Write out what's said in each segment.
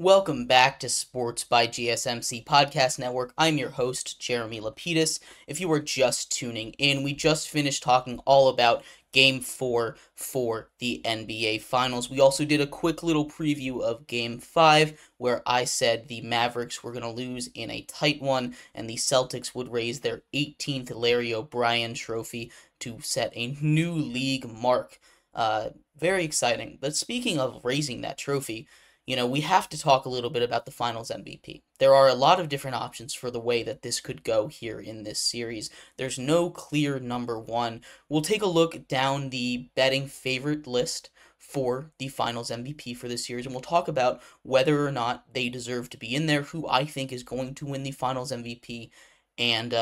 Welcome back to Sports by GSMC Podcast Network. I'm your host, Jeremy Lapidus. If you are just tuning in, we just finished talking all about Game 4 for the NBA Finals. We also did a quick little preview of Game 5, where I said the Mavericks were going to lose in a tight one, and the Celtics would raise their 18th Larry O'Brien trophy to set a new league mark. Very exciting. But speaking of raising that trophy, we have to talk a little bit about the Finals MVP. There are a lot of different options for the way that this could go here in this series. There's no clear number one. We'll take a look down the betting favorite list for the Finals MVP for this series, and we'll talk about whether or not they deserve to be in there, who I think is going to win the Finals MVP, and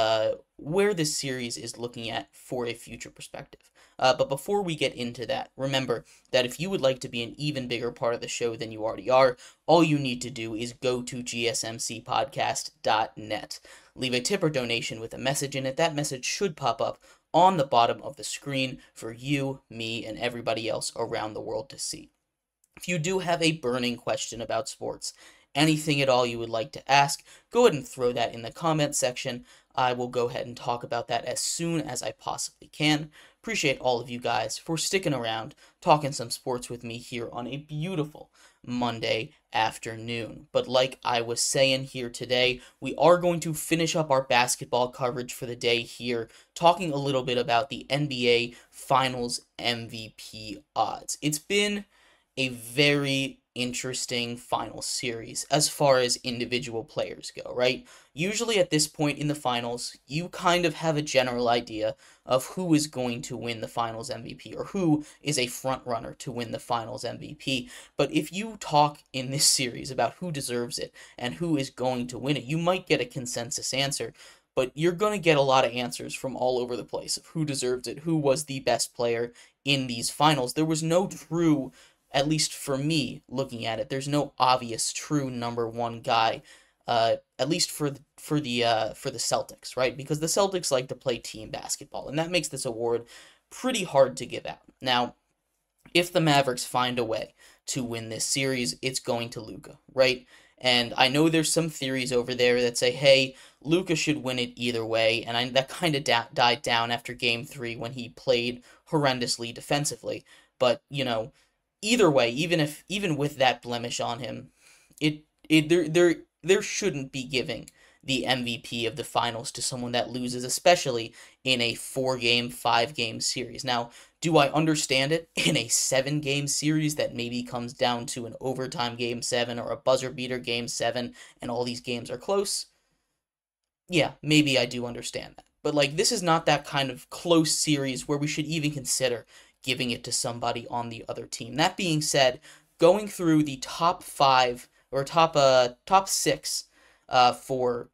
where this series is looking at for a future perspective. But before we get into that, remember that if you would like to be an even bigger part of the show than you already are, all you need to do is go to GSMCPodcast.net. Leave a tip or donation with a message in it. That message should pop up on the bottom of the screen for you, me, and everybody else around the world to see. If you do have a burning question about sports, anything at all you would like to ask, go ahead and throw that in the comment section. I will go ahead and talk about that as soon as I possibly can. Appreciate all of you guys for sticking around, talking some sports with me here on a beautiful Monday afternoon. But like I was saying here today, we are going to finish up our basketball coverage for the day here, talking a little bit about the NBA Finals MVP odds. It's been a very interesting final series as far as individual players go, right? Usually at this point in the finals, you kind of have a general idea of who is going to win the finals MVP or who is a front runner to win the finals MVP. But if you talk in this series about who deserves it and who is going to win it, you might get a consensus answer, but you're going to get a lot of answers from all over the place of who deserves it, who was the best player in these finals. There was no true, at least for me looking at it, there's no obvious true number one guy, at least for the Celtics, right? Because the Celtics like to play team basketball, and that makes this award pretty hard to give out. Now, if the Mavericks find a way to win this series, it's going to Luka, right? And I know there's some theories over there that say, hey, Luka should win it either way, and that kind of died down after Game 3 when he played horrendously defensively. But, either way, even with that blemish on him, there shouldn't be giving the MVP of the finals to someone that loses, especially in a 4-game, 5-game series. Now, do I understand it in a 7-game series that maybe comes down to an overtime Game 7 or a buzzer beater Game 7 and all these games are close? Yeah, maybe I do understand that. But this is not that kind of close series where we should even consider giving it to somebody on the other team. That being said, going through the top 5 or top 6 for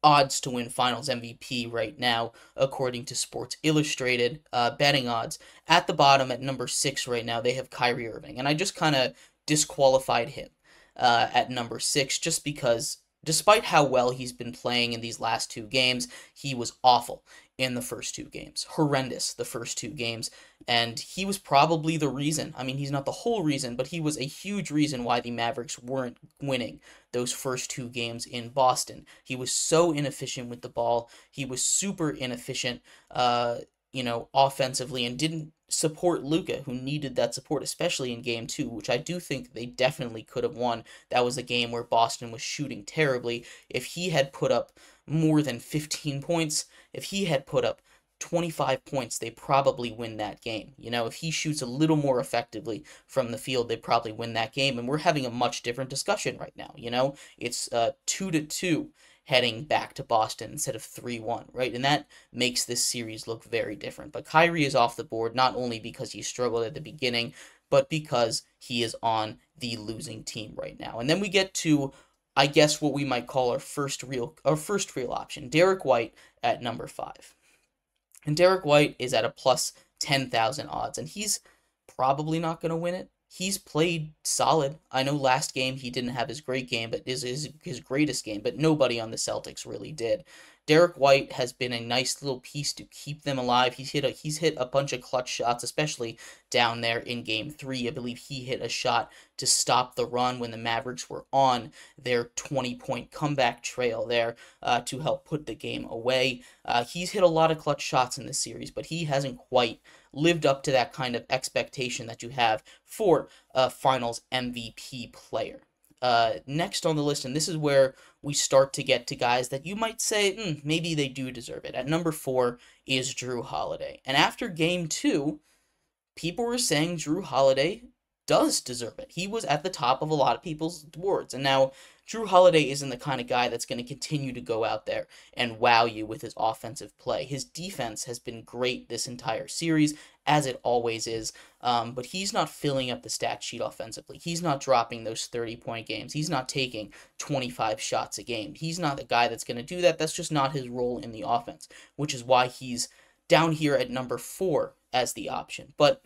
odds to win Finals MVP right now, according to Sports Illustrated betting odds, at the bottom at number 6 right now, they have Kyrie Irving, and I just kind of disqualified him at number 6 just because, despite how well he's been playing in these last 2 games, he was awful in the first 2 games. Horrendous the first 2 games. And he was probably the reason. I mean, he's not the whole reason, but he was a huge reason why the Mavericks weren't winning those first 2 games in Boston. He was so inefficient with the ball. He was super inefficient, offensively, and didn't support Luka, who needed that support, especially in Game 2, which I do think they definitely could have won. That was a game where Boston was shooting terribly. If he had put up more than 15 points, if he had put up 25 points, they probably win that game. If he shoots a little more effectively from the field, they probably win that game, and we're having a much different discussion right now. It's 2-2 heading back to Boston instead of 3-1, right? And that makes this series look very different. But Kyrie is off the board, not only because he struggled at the beginning, but because he is on the losing team right now. And then we get to, I guess, what we might call our first real option, Derek White at number 5. And Derek White is at a plus 10,000 odds, and he's probably not going to win it. he's played solid. I know last game he didn't have his great game, but is his greatest game, but nobody on the Celtics really did. Derek White has been a nice little piece to keep them alive. He's hit a bunch of clutch shots, especially down there in game 3. I believe he hit a shot to stop the run when the Mavericks were on their 20-point comeback trail there to help put the game away. He's hit a lot of clutch shots in this series, but he hasn't quite lived up to that kind of expectation that you have for a Finals MVP player. Next on the list, and this is where we start to get to guys that you might say, maybe they do deserve it. At number 4 is Jrue Holiday. And after game 2, people were saying Jrue Holiday does deserve it. He was at the top of a lot of people's boards. And now Jrue Holiday isn't the kind of guy that's going to continue to go out there and wow you with his offensive play. His defense has been great this entire series, as it always is, but he's not filling up the stat sheet offensively. He's not dropping those 30-point games. He's not taking 25 shots a game. He's not the guy that's going to do that. That's just not his role in the offense, which is why he's down here at number 4 as the option. But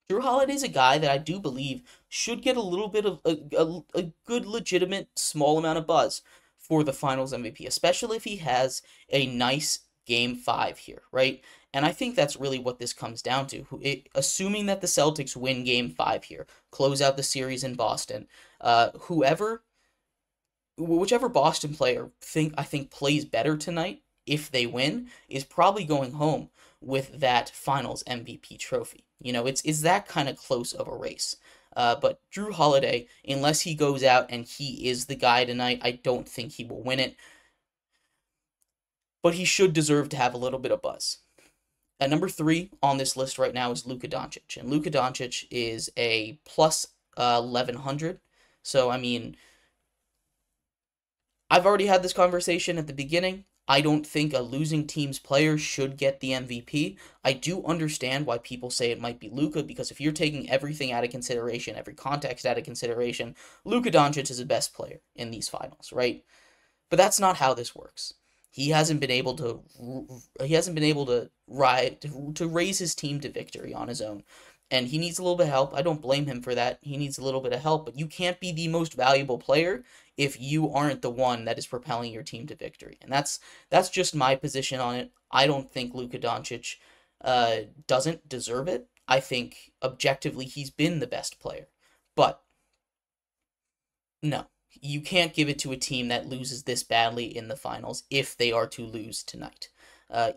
Jrue Holiday's a guy that I do believe should get a little bit of a good, legitimate, small amount of buzz for the Finals MVP, especially if he has a nice Game 5 here, right? And I think that's really what this comes down to. Assuming that the Celtics win Game 5 here, close out the series in Boston, whichever Boston player I think plays better tonight, if they win, is probably going home with that Finals MVP trophy. It's that kind of close of a race. But Jrue Holiday, unless he goes out and he is the guy tonight, I don't think he will win it. But he should deserve to have a little bit of buzz. At number 3 on this list right now is Luka Doncic. And Luka Doncic is a plus 1,100. So, I've already had this conversation at the beginning. I don't think a losing team's player should get the MVP. I do understand why people say it might be Luka, because if you're taking everything out of consideration, every context out of consideration, Luka Doncic is the best player in these finals, right? But that's not how this works. He hasn't been able to raise his team to victory on his own. And he needs a little bit of help. I don't blame him for that. He needs a little bit of help, but you can't be the most valuable player if you aren't the one that is propelling your team to victory. And that's just my position on it. I don't think Luka Doncic doesn't deserve it. I think objectively he's been the best player. But no, you can't give it to a team that loses this badly in the finals if they are to lose tonight.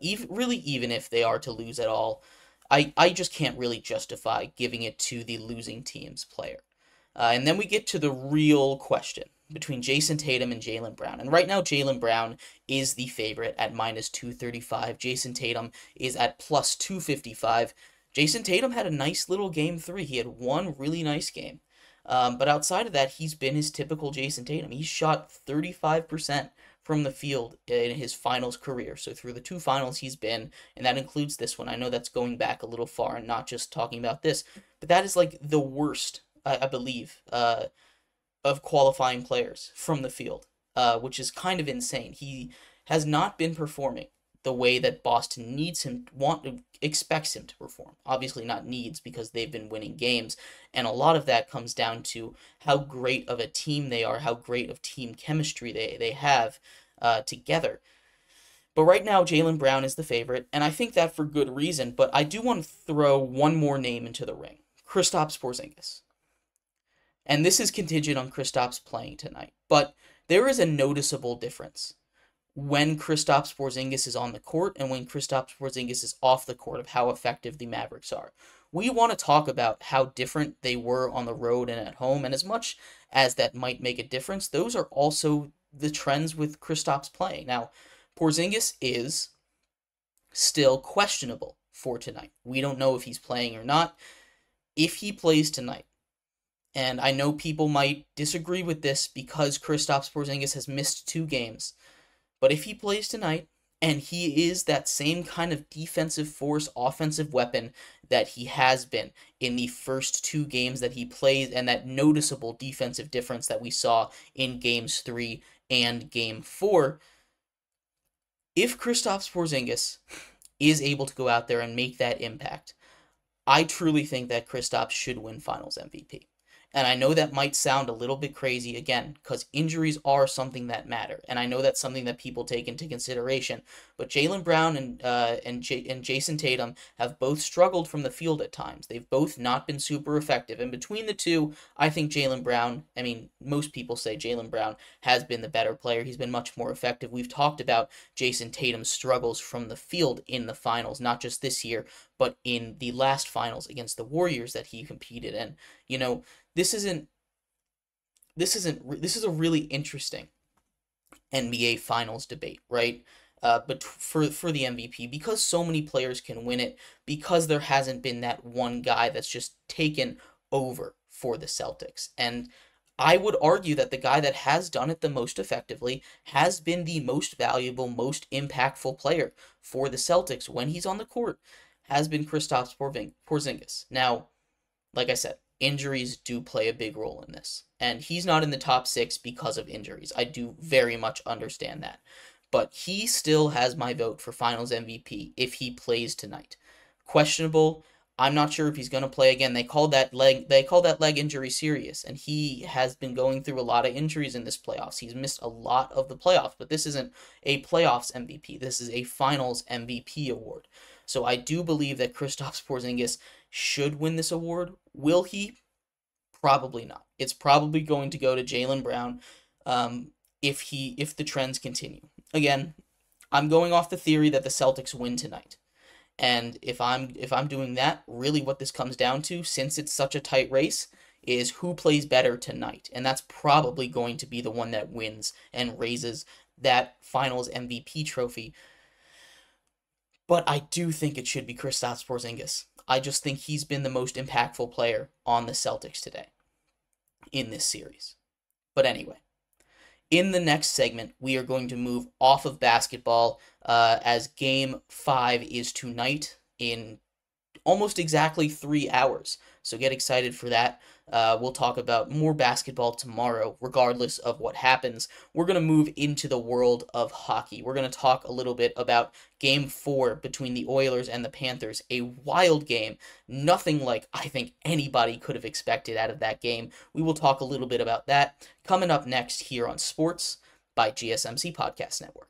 Even if they are to lose at all, I just can't really justify giving it to the losing team's player. And then we get to the real question between Jason Tatum and Jaylen Brown. And right now, Jaylen Brown is the favorite at minus 235. Jason Tatum is at plus 255. Jason Tatum had a nice little game 3. He had one really nice game. But outside of that, he's been his typical Jason Tatum. He shot 35% from the field in his finals career. So through the 2 finals he's been, and that includes this one. I know that's going back a little far and not just talking about this, but that is like the worst, I believe, of qualifying players from the field, which is kind of insane. He has not been performing the way that Boston expects him to perform. Obviously not needs, because they've been winning games, and a lot of that comes down to how great of a team they are, how great of team chemistry they have together. But right now, Jaylen Brown is the favorite, and I think that for good reason, but I do want to throw one more name into the ring. Kristaps Porzingis. And this is contingent on Kristaps playing tonight, but there is a noticeable difference when Kristaps Porzingis is on the court and when Kristaps Porzingis is off the court of how effective the Mavericks are. We want to talk about how different they were on the road and at home, and as much as that might make a difference, those are also the trends with Kristaps playing. Now, Porzingis is still questionable for tonight. We don't know if he's playing or not. If he plays tonight, and I know people might disagree with this because Kristaps Porzingis has missed 2 games, but if he plays tonight, and he is that same kind of defensive force, offensive weapon that he has been in the first 2 games that he played, and that noticeable defensive difference that we saw in Games 3 and Game 4, if Kristaps Porzingis is able to go out there and make that impact, I truly think that Kristaps should win Finals MVP. And I know that might sound a little bit crazy again, because injuries are something that matter, and I know that's something that people take into consideration. But Jaylen Brown and Jason Tatum have both struggled from the field at times. They've both not been super effective, and between the two, I think Jaylen Brown. I mean, most people say Jaylen Brown has been the better player. He's been much more effective. We've talked about Jason Tatum's struggles from the field in the finals, not just this year, but in the last finals against the Warriors that he competed in. You know, this isn't this is a really interesting NBA Finals debate, right? But for the MVP, because so many players can win it, because there hasn't been that one guy that's just taken over for the Celtics. And I would argue that the guy that has done it the most effectively has been the most valuable, most impactful player for the Celtics when he's on the court, has been Kristaps Porzingis. Now, like I said, injuries do play a big role in this. And he's not in the top 6 because of injuries. I do very much understand that. But he still has my vote for Finals MVP if he plays tonight. Questionable. I'm not sure if he's going to play again. They called that leg injury serious, and he has been going through a lot of injuries in this playoffs. He's missed a lot of the playoffs, but this isn't a playoffs MVP. This is a Finals MVP award. So I do believe that Kristaps Porzingis should win this award. Will he? Probably not. It's probably going to go to Jaylen Brown if the trends continue. Again, I'm going off the theory that the Celtics win tonight. And if I'm doing that, really what this comes down to, since it's such a tight race, is who plays better tonight. And that's probably going to be the one that wins and raises that Finals MVP trophy. But I do think it should be Kristaps Porzingis. I just think he's been the most impactful player on the Celtics today in this series. But anyway, in the next segment, we are going to move off of basketball as Game 5 is tonight in almost exactly 3 hours. So get excited for that. We'll talk about more basketball tomorrow, regardless of what happens. We're going to move into the world of hockey. We're going to talk a little bit about Game 4 between the Oilers and the Panthers. A wild game. Nothing like I think anybody could have expected out of that game. We will talk a little bit about that coming up next here on Sports by GSMC Podcast Network.